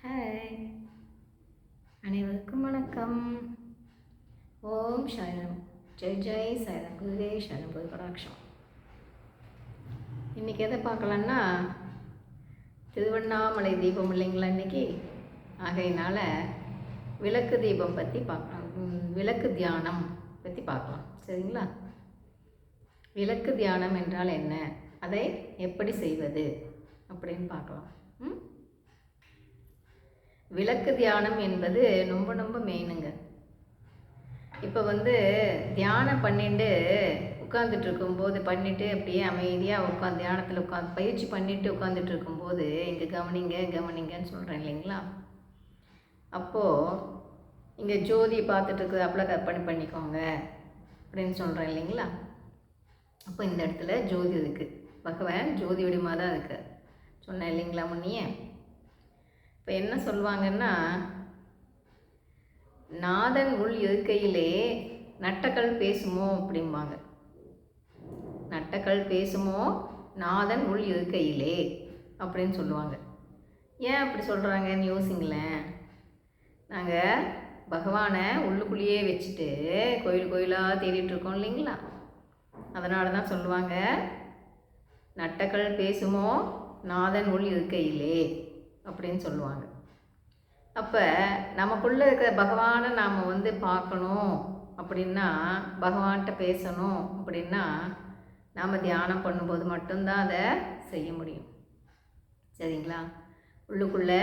Hi, அனைவருக்கும் வணக்கம். ஓம் சரணம். ஜெய் ஜெய் சரணம். குருவே சரணம். குரு கடாட்சம். இன்றைக்கி எதை பார்க்கலான்னா, திருவண்ணாமலை தீபம் இல்லைங்களா இன்றைக்கி. ஆகையினால விளக்கு தீபம் பற்றி பார்க்கலாம், விளக்கு தியானம் பற்றி பார்க்கலாம். சரிங்களா? விளக்கு தியானம் என்றால் என்ன, அதை எப்படி செய்வது அப்படின்னு பார்க்கலாம். விளக்கு தியானம் என்பது ரொம்ப மெயினுங்க. இப்போ தியானம் பண்ணிட்டு உட்காந்துட்டு இருக்கும்போது பண்ணிவிட்டு அப்படியே அமைதியாக தியானத்தில் பயிற்சி பண்ணிவிட்டு உட்காந்துட்டு இருக்கும்போது இங்கே கவனிங்கன்னு சொல்கிறேன் இல்லைங்களா. அப்போது இங்கே ஜோதியை பார்த்துட்டு இருக்குது அப்பள கற்பனை பண்ணிக்கோங்க அப்படின்னு சொல்கிறேன் இல்லைங்களா. அப்போ இந்த இடத்துல ஜோதி இருக்குது, பகவான் ஜோதி வடிவமாக தான் இருக்கு சொன்னேன் இல்லைங்களா முன்னியே. இப்போ என்ன சொல்லுவாங்கன்னா, நாதன் உள் இருக்கையிலே நட்டக்கல் பேசுமோ அப்படிம்பாங்க. நட்டக்கல் பேசுமோ நாதன் உள் இருக்கையிலே அப்படின்னு சொல்லுவாங்க. ஏன் அப்படி சொல்கிறாங்கன்னு யோசிங்களேன். நாங்கள் பகவானை உள்ளுக்குள்ளேயே வச்சுட்டு கோயிலாக தேடிட்டு இருக்கோம் இல்லைங்களா. அதனால தான் சொல்லுவாங்க, நட்டக்கல் பேசுமோ நாதன் உள் இருக்கையிலே அப்படின்னு சொல்லுவாங்க. அப்போ நமக்குள்ளே இருக்கிற பகவானை நாம் பார்க்கணும் அப்படின்னா, பகவான்கிட்ட பேசணும் அப்படின்னா, நாம் தியானம் பண்ணும்போது மட்டும்தான் அதை செய்ய முடியும். சரிங்களா? உள்ளுக்குள்ளே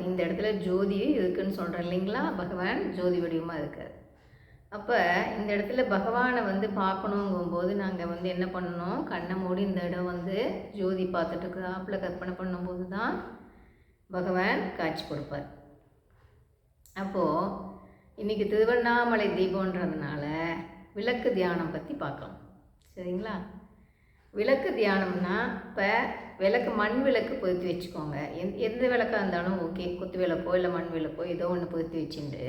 இந்த இடத்துல ஜோதி இருக்குதுன்னு சொல்கிறேன் இல்லைங்களா. பகவான் ஜோதி வடிவமாக இருக்கார். அப்போ இந்த இடத்துல பகவானை பார்க்கணுங்கும்போது நாங்கள் என்ன பண்ணணும், கண்ணை மூடி இந்த இடம் ஜோதி பார்த்துட்டு இருக்கிறாப்புல கற்பனை பண்ணும்போது தான் பகவான் காட்சி கொடுப்பார். அப்போது இன்றைக்கி திருவண்ணாமலை தீபன்றதுனால விளக்கு தியானம் பற்றி பார்க்கலாம். சரிங்களா? விளக்கு தியானம்னா, இப்போ விளக்கு மண் விளக்கு பொருத்தி வச்சுக்கோங்க. எந்த விளக்காக இருந்தாலும் ஓகே, குத்து விளக்கோ இல்லை மண் விளக்கோ ஏதோ ஒன்று பொருத்தி வச்சுட்டு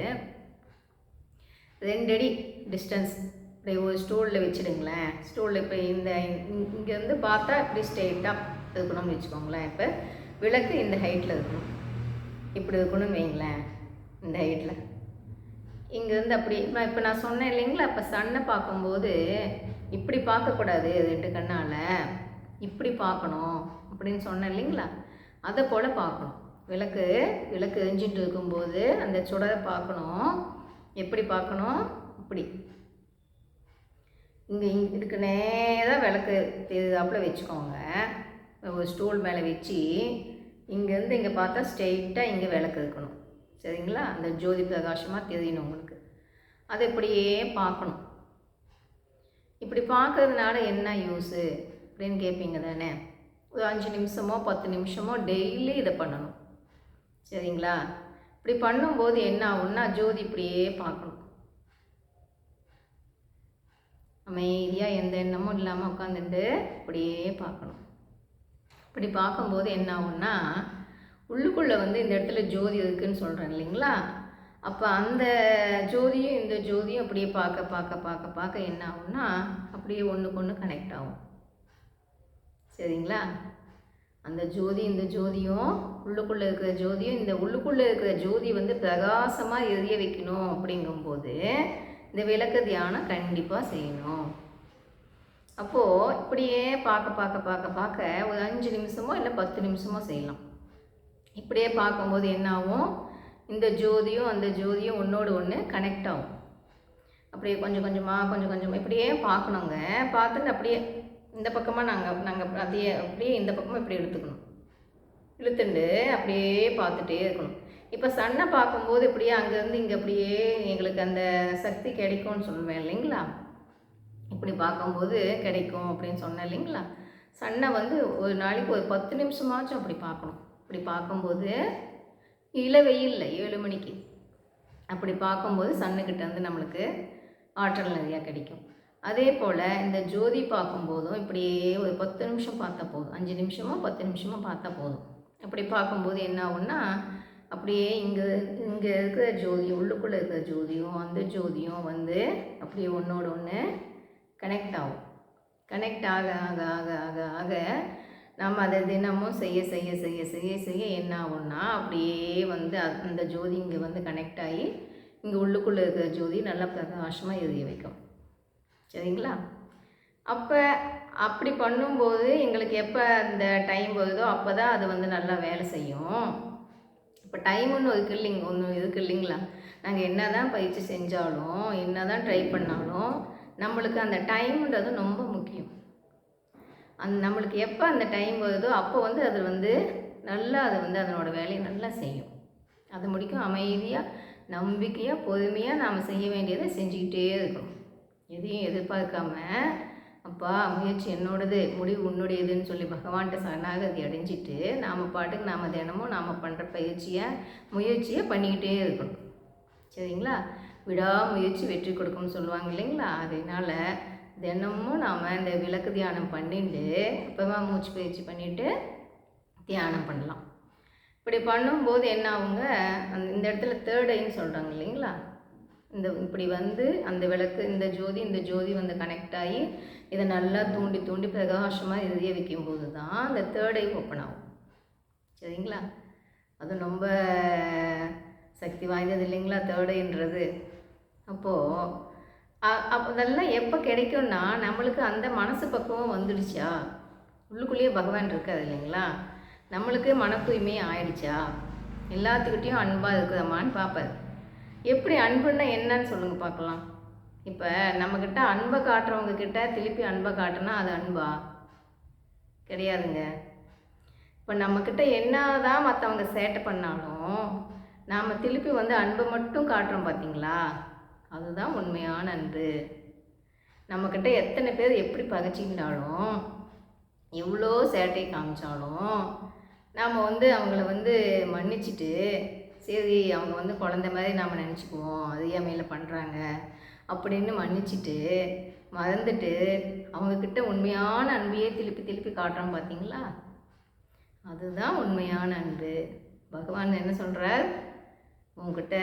2 அடி டிஸ்டன்ஸ் இப்படி ஒரு ஸ்டூலில் வச்சுடுங்களேன். ஸ்டூலில் இப்போ இங்கேருந்து பார்த்தா இப்படி ஸ்ட்ரெயிட்டாக இருக்கணும்னு வச்சுக்கோங்களேன். இப்போ விளக்கு இந்த ஹைட்டில் இருக்கணும், இப்படி இருக்கணும்னு வைங்களேன். இந்த ஹைட்டில் இங்கேருந்து அப்படி இப்போ நான் சொன்னேன் இல்லைங்களா. இப்போ சன்னை பார்க்கும்போது இப்படி பார்க்கக்கூடாது, 2 கண்ணால் இப்படி பார்க்கணும் அப்படின்னு சொன்னேன் இல்லைங்களா. அதை போல் பார்க்கணும். விளக்கு எரிஞ்சிட்டு இருக்கும்போது அந்த சுடரை பார்க்கணும். எப்படி பார்க்கணும், இப்படி இதுக்கு நேராக விளக்கு தெரியுதாப்பில் வச்சுக்கோங்க. ஒரு ஸ்டூல் மேலே வச்சு இங்கேருந்து இங்கே பார்த்தா ஸ்ட்ரெயிட்டாக இங்கே விளக்கு இருக்கணும். சரிங்களா? அந்த ஜோதி பிரகாசமாக தெரியணும் உங்களுக்கு. அதை இப்படியே பார்க்கணும். இப்படி பார்க்கறதுனால என்ன யூஸு அப்படின்னு கேட்பீங்க தானே. ஒரு 5 நிமிஷமோ 10 நிமிஷமோ டெய்லி இதை பண்ணணும். சரிங்களா? இப்படி பண்ணும்போது என்ன ஆகும்னா, ஜோதி இப்படியே பார்க்கணும். அமைதியாக எந்த எண்ணமும் இல்லாமல் உட்காந்துட்டு இப்படியே பார்க்கணும். இப்படி பார்க்கும்போது என்ன ஆகும்னா, உள்ளுக்குள்ளே இந்த இடத்துல ஜோதி இருக்குதுன்னு சொல்கிறேன் இல்லைங்களா. அப்போ அந்த ஜோதியும் இந்த ஜோதியும் அப்படியே பார்க்க என்ன ஆகும்னா, அப்படியே ஒன்றுக்கு ஒன்று கனெக்ட் ஆகும். சரிங்களா? அந்த ஜோதி இந்த ஜோதியும் உள்ளுக்குள்ளே இருக்கிற ஜோதியும் இந்த உள்ளுக்குள்ளே இருக்கிற ஜோதி பிரகாசமாக எரிய வைக்கணும். அப்படிங்கும்போது இந்த விளக்கு தியானம் கண்டிப்பாக செய்யணும். அப்போது இப்படியே பார்க்க ஒரு 5 நிமிஷமோ இல்லை 10 நிமிஷமோ செய்யலாம். இப்படியே பார்க்கும்போது என்ன ஆகும், இந்த ஜோதியும் அந்த ஜோதியும் ஒன்றோடு ஒன்று கனெக்ட் ஆகும். அப்படியே கொஞ்சம் கொஞ்சமாக இப்படியே பார்க்கணுங்க. பார்த்துட்டு அப்படியே இந்த பக்கமாக நாங்கள் அப்படியே இந்த பக்கமாக இப்படி இழுத்துண்டு அப்படியே பார்த்துட்டே இருக்கணும். இப்போ சன்னை பார்க்கும்போது இப்படியே அங்கேருந்து இங்கே அப்படியே எங்களுக்கு அந்த சக்தி கிடைக்கும்னு சொல்லுவேன் இல்லைங்களா. இப்படி பார்க்கும்போது கிடைக்கும் அப்படின்னு சொன்னேன் இல்லைங்களா. சன்னை ஒரு நாளைக்கு ஒரு 10 நிமிஷமாச்சும் அப்படி பார்க்கணும். அப்படி பார்க்கும்போது வெயில்ல 7 மணிக்கு அப்படி பார்க்கும்போது சன்னுக்கிட்ட நம்மளுக்கு ஆற்றல் நிறையா கிடைக்கும். அதே போல் இந்த ஜோதி பார்க்கும்போதும் இப்படியே ஒரு 10 நிமிஷம் பார்த்தா போதும், 5 நிமிஷமோ 10 நிமிஷமோ பார்த்தா போதும். அப்படி பார்க்கும்போது என்ன ஆகும்னா, அப்படியே இங்கே இருக்கிற ஜோதி உள்ளுக்குள்ளே இருக்கிற ஜோதியும் அந்த ஜோதியும் அப்படியே ஒன்றோடு ஒன்று கனெக்ட் ஆகும். கனெக்ட் ஆக நம்ம அதை தினமும் செய்ய செய்ய செய்ய செய்ய செய்ய என்ன ஆகும்னா அப்படியே வந்து அந்த ஜோதி இங்கே வந்து கனெக்ட் ஆகி இங்கே உள்ளுக்குள்ளே இருக்கிற ஜோதி நல்லா பிரகாசமாக எரிய வைக்கும். சரிங்களா? அப்போ அப்படி பண்ணும்போது எங்களுக்கு எப்போ அந்த டைம் வருதோ அப்போ தான் அது வந்து நல்லா வேலை செய்யும். இப்போ டைமுன்னு ஒன்று இருக்கு இல்லைங்களா? நாங்கள் என்ன தான் பயிற்சி செஞ்சாலும் என்ன தான் ட்ரை பண்ணாலும் நம்மளுக்கு அந்த டைமுன்றது ரொம்ப முக்கியம். நம்மளுக்கு எப்போ அந்த டைம் வருதோ அப்போ வந்து அது வந்து நல்லா அது வந்து அதனோட வேலையை நல்லா செய்யும். அது முடிக்கும் அமைதியாக நம்பிக்கையாக பொறுமையாக நாம் செய்ய வேண்டியதை செஞ்சுக்கிட்டே இருக்கணும். எதையும் எதிர்பார்க்காம அப்பா முயற்சி என்னோடது முடிவு உன்னுடையதுன்னு சொல்லி பகவான்கிட்ட சரணாகதி அடைஞ்சிட்டு நாம் பாட்டுக்கு நாம் தினமும் நாம் பண்ணுற முயற்சியை பண்ணிக்கிட்டே இருக்கணும். சரிங்களா? விடாமுயற்சி வெற்றி கொடுக்கும்னு சொல்லுவாங்க இல்லைங்களா? அதனால் தினமும் நாம் இந்த விளக்கு தியானம் பண்ணிட்டு அப்புறமா மூச்சு பயிற்சி பண்ணிவிட்டு தியானம் பண்ணலாம். இப்படி பண்ணும்போது என்ன ஆகுங்க, இந்த இடத்துல தேர்ட் ஐன்னு சொல்கிறாங்க இல்லைங்களா? இப்படி வந்து அந்த விளக்கு இந்த ஜோதி வந்து கனெக்ட் ஆகி இதை நல்லா தூண்டி தூண்டி பிரகாசமாக எரிய வைக்கும்போது தான் அந்த தேர்ட் ஐ ஓப்பன் ஆகும். சரிங்களா? அது ரொம்ப சக்தி வாய்ந்தது இல்லைங்களா தேர்ட் ஐன்றது. அப்போது அதெல்லாம் எப்போ கிடைக்கும்னா நம்மளுக்கு அந்த மனசு பக்குவம் வந்துடுச்சா, உள்ளுக்குள்ளேயே பகவான் இருக்காது இல்லைங்களா, நம்மளுக்கு மன தூய்மை ஆயிடுச்சா, எல்லாத்துக்கிட்டேயும் அன்பாக இருக்குதம்மான்னு பார்ப்பார். எப்படி அன்புன்னா என்னன்னு சொல்லுங்கள் பார்க்கலாம். இப்போ நம்மக்கிட்ட அன்பை காட்டுறவங்க கிட்ட திருப்பி அன்பை காட்டுனா அது அன்பா? கிடையாதுங்க. இப்போ நம்மக்கிட்ட என்ன தான் மற்றவங்க சேட்டை பண்ணாலும் நாம் திருப்பி வந்து அன்பை மட்டும் காட்டுறோம் பார்த்தீங்களா, அதுதான் உண்மையான அன்பு. நம்மக்கிட்ட எத்தனை பேர் எப்படி பகைச்சிக்கிட்டாலும் எவ்வளோ சேட்டை காமிச்சாலும் நாம் வந்து அவங்கள வந்து மன்னிச்சிட்டு சரி அவங்க வந்து குழந்த மாதிரி நாம் நினச்சிக்குவோம், அறியாமையில் பண்ணுறாங்க அப்படின்னு மன்னிச்சிட்டு மறந்துட்டு அவங்கக்கிட்ட உண்மையான அன்பையே திருப்பி காட்டுறோம் பார்த்தீங்களா, அதுதான் உண்மையான அன்பு. பகவான் என்ன சொல்கிறார், உங்ககிட்ட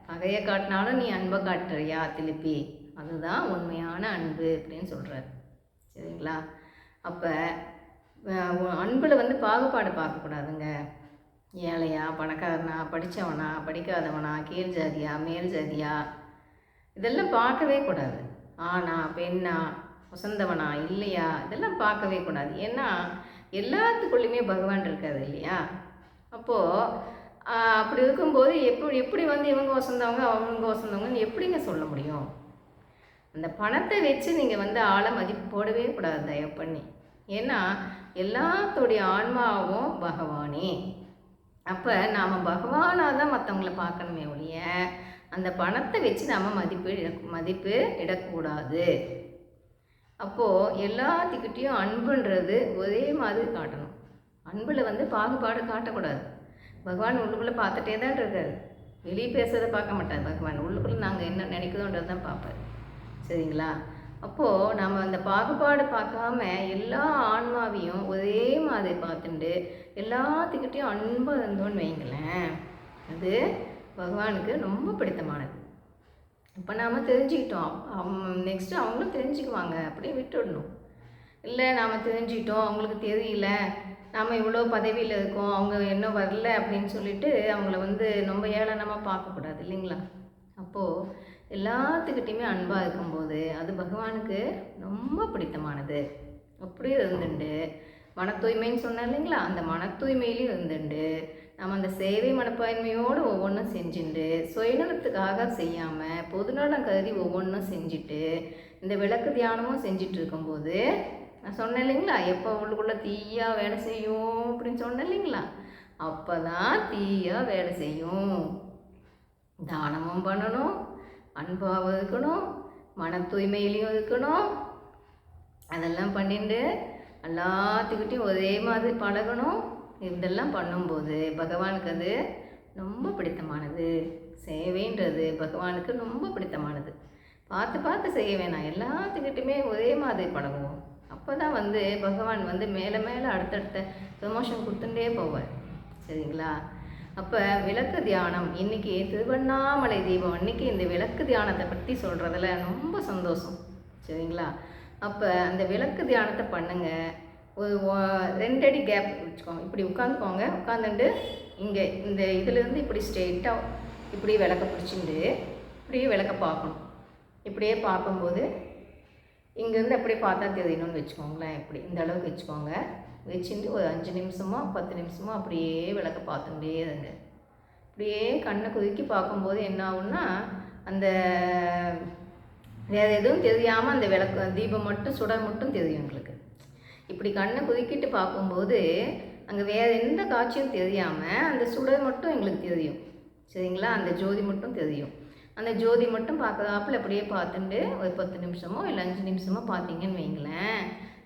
பகையை காட்டினாலும் நீ அன்பை காட்டுறியா திருப்பி, அதுதான் உண்மையான அன்பு அப்படின்னு சொல்கிறார். சரிங்களா? அப்போ அன்பில் வந்து பாகுபாடு பார்க்கக்கூடாதுங்க. ஏழையா பணக்காரனா, படித்தவனா படிக்காதவனா, கீழ் ஜாதியா மேல் ஜாதியா, இதெல்லாம் பார்க்கவே கூடாது. ஆனா பெண்ணா வசந்தவனா இல்லையா, இதெல்லாம் பார்க்கவே கூடாது. ஏன்னா எல்லாத்துக்குள்ளேயுமே பகவான் இருக்காது இல்லையா? அப்போது அப்படி இருக்கும்போது எப்படி வந்து இவங்க வசந்தவங்க அவங்க வசந்தவங்கன்னு எப்படிங்க சொல்ல முடியும்? அந்த பணத்தை வச்சு நீங்கள் வந்து ஆளை மதிப்பு போடவே கூடாது தயவு பண்ணி. ஏன்னா எல்லாத்துடைய ஆன்மாவும் பகவானே. அப்போ நாம் பகவானாக தான் மற்றவங்கள பார்க்கணுமே ஒழிய அந்த பணத்தை வச்சு நாம் மதிப்பு இடக்கூடாது. அப்போது எல்லாத்துக்கிட்டேயும் அன்புன்றது ஒரே மாதிரி காட்டணும். அன்பில் வந்து பாகுபாடு காட்டக்கூடாது. பகவான் உள்ளுக்குள்ளே பார்த்துட்டே தான் இருக்கார், வெளியே பேசுறதை பார்க்க மாட்டார். பகவான் உள்ளுக்குள்ளே நாங்கள் என்ன நினைக்கிறோன்றது தான் பார்ப்பார். சரிங்களா? அப்போது நம்ம அந்த பாகுபாடு பார்க்காம எல்லா ஆன்மாவையும் ஒரே மாதிரி பார்த்துட்டு எல்லாத்துக்கிட்டையும் அன்பாக இருந்தோன்னு வைங்களேன், அது பகவானுக்கு ரொம்ப பிடித்தமானது. இப்போ நாம் தெரிஞ்சுக்கிட்டோம், நெக்ஸ்ட்டு அவங்களும் தெரிஞ்சுக்குவாங்க, அப்படியே விட்டுடணும். இல்லை நாம் தெரிஞ்சுக்கிட்டோம் அவங்களுக்கு தெரியல, நாம் இவ்வளோ பதவியில் இருக்கோம் அவங்க இன்னும் வரல அப்படின்னு சொல்லிட்டு அவங்கள வந்து ரொம்ப ஏளனமாக பார்க்கக்கூடாது இல்லைங்களா? அப்போது எல்லாத்துக்கிட்டையுமே அன்பாக இருக்கும்போது அது பகவானுக்கு ரொம்ப பிடித்தமானது. அப்படியே இருந்துண்டு மன தூய்மைன்னு சொன்னேன் இல்லைங்களா, அந்த மன தூய்மையிலையும் இருந்துண்டு நம்ம அந்த சேவை மனப்பான்மையோடு ஒவ்வொன்றும் செஞ்சுட்டு சுயநலத்துக்காக செய்யாமல் பொதுநலம் கருதி ஒவ்வொன்றும் செஞ்சுட்டு இந்த விளக்கு தியானமும் செஞ்சிட்டு இருக்கும்போது நான் சொன்னேன் இல்லைங்களா, எப்போ உள்ளுக்குள்ளே தீயாக வேலை செய்யும் அப்படின்னு சொன்னேன் இல்லைங்களா, அப்போ தான் தீயாக வேலை செய்யும். தானமும் பண்ணணும், அன்பாக இருக்கணும், மன தூய்மையிலையும் இருக்கணும், அதெல்லாம் பண்ணிட்டு எல்லாத்துக்கிட்டையும் ஒரே மாதிரி பழகணும். இதெல்லாம் பண்ணும்போது பகவானுக்கு அது ரொம்ப பிடித்தமானது. சேவைன்றது பகவானுக்கு ரொம்ப பிடித்தமானது. பார்த்து செய்ய வேணாம், எல்லாத்துக்கிட்டையுமே ஒரே மாதிரி பழகுவோம். அப்போ தான் வந்து பகவான் வந்து மேலே மேலே அடுத்தடுத்த ப்ரமோஷன் கொடுத்துட்டே போவார். சரிங்களா? அப்போ விளக்கு தியானம் இன்றைக்கி திருவண்ணாமலை தீபம் அன்றைக்கி இந்த விளக்கு தியானத்தை பற்றி சொல்கிறதுல ரொம்ப சந்தோஷம். சரிங்களா? அப்போ அந்த விளக்கு தியானத்தை பண்ணுங்கள். ஒரு 2 அடி கேப் வச்சுக்கோங்க. இப்படி உட்காந்துக்கோங்க. உட்காந்துட்டு இங்கே இந்த இதுலேருந்து இப்படி ஸ்ட்ரெயிட்டாக இப்படி விளக்க பிடிச்சிட்டு இப்படியே விளக்க பார்க்கணும். இப்படியே பார்க்கும்போது இங்கேருந்து அப்படியே பார்த்தா தெரியணும்னு வச்சுக்கோங்களேன். இப்படி இந்த அளவுக்கு வச்சுக்கோங்க. வச்சுட்டு ஒரு 5 நிமிஷமோ 10 நிமிஷமோ அப்படியே விளக்க பார்த்துட்டே இருங்க. இப்படியே கண்ணை குறுக்கி பார்க்கும்போது என்ன ஆகும்னா, அந்த வேறு எதுவும் தெரியாமல் அந்த விளக்கு தீபம் மட்டும் சுட மட்டும் தெரியும் எங்களுக்கு. இப்படி கண்ணை குறுக்கிட்டு பார்க்கும்போது அங்கே வேறு எந்த காட்சியும் தெரியாமல் அந்த சுடர் மட்டும் எங்களுக்கு தெரியும். சரிங்களா? அந்த ஜோதி மட்டும் தெரியும். அந்த ஜோதி மட்டும் பார்க்குறாப்புல அப்படியே பார்த்துட்டு ஒரு 10 நிமிஷமோ இல்லை 5 நிமிஷமோ பார்த்தீங்கன்னு வைங்களேன்,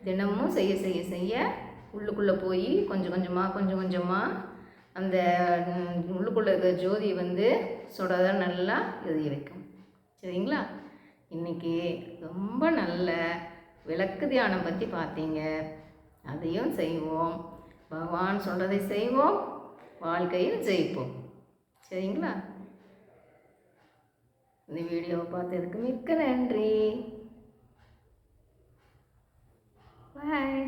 தினமும் செய்ய செய்ய செய்ய உள்ளுக்குள்ளே போய் கொஞ்சம் கொஞ்சமாக அந்த உள்ளுக்குள்ளே இருக்கிற ஜோதி வந்து சுடரை நல்லா எரிய வைக்கும். சரிங்களா? இன்றைக்கி ரொம்ப நல்ல விளக்கு தியானம் பற்றி பார்த்தீங்க. அதையும் செய்வோம். பகவான் சொல்கிறதை செய்வோம், வாழ்க்கையில் ஜெயிப்போம். சரிங்களா? இந்த வீடியோவை பார்த்ததுக்கு மிக்க நன்றி. பாய்.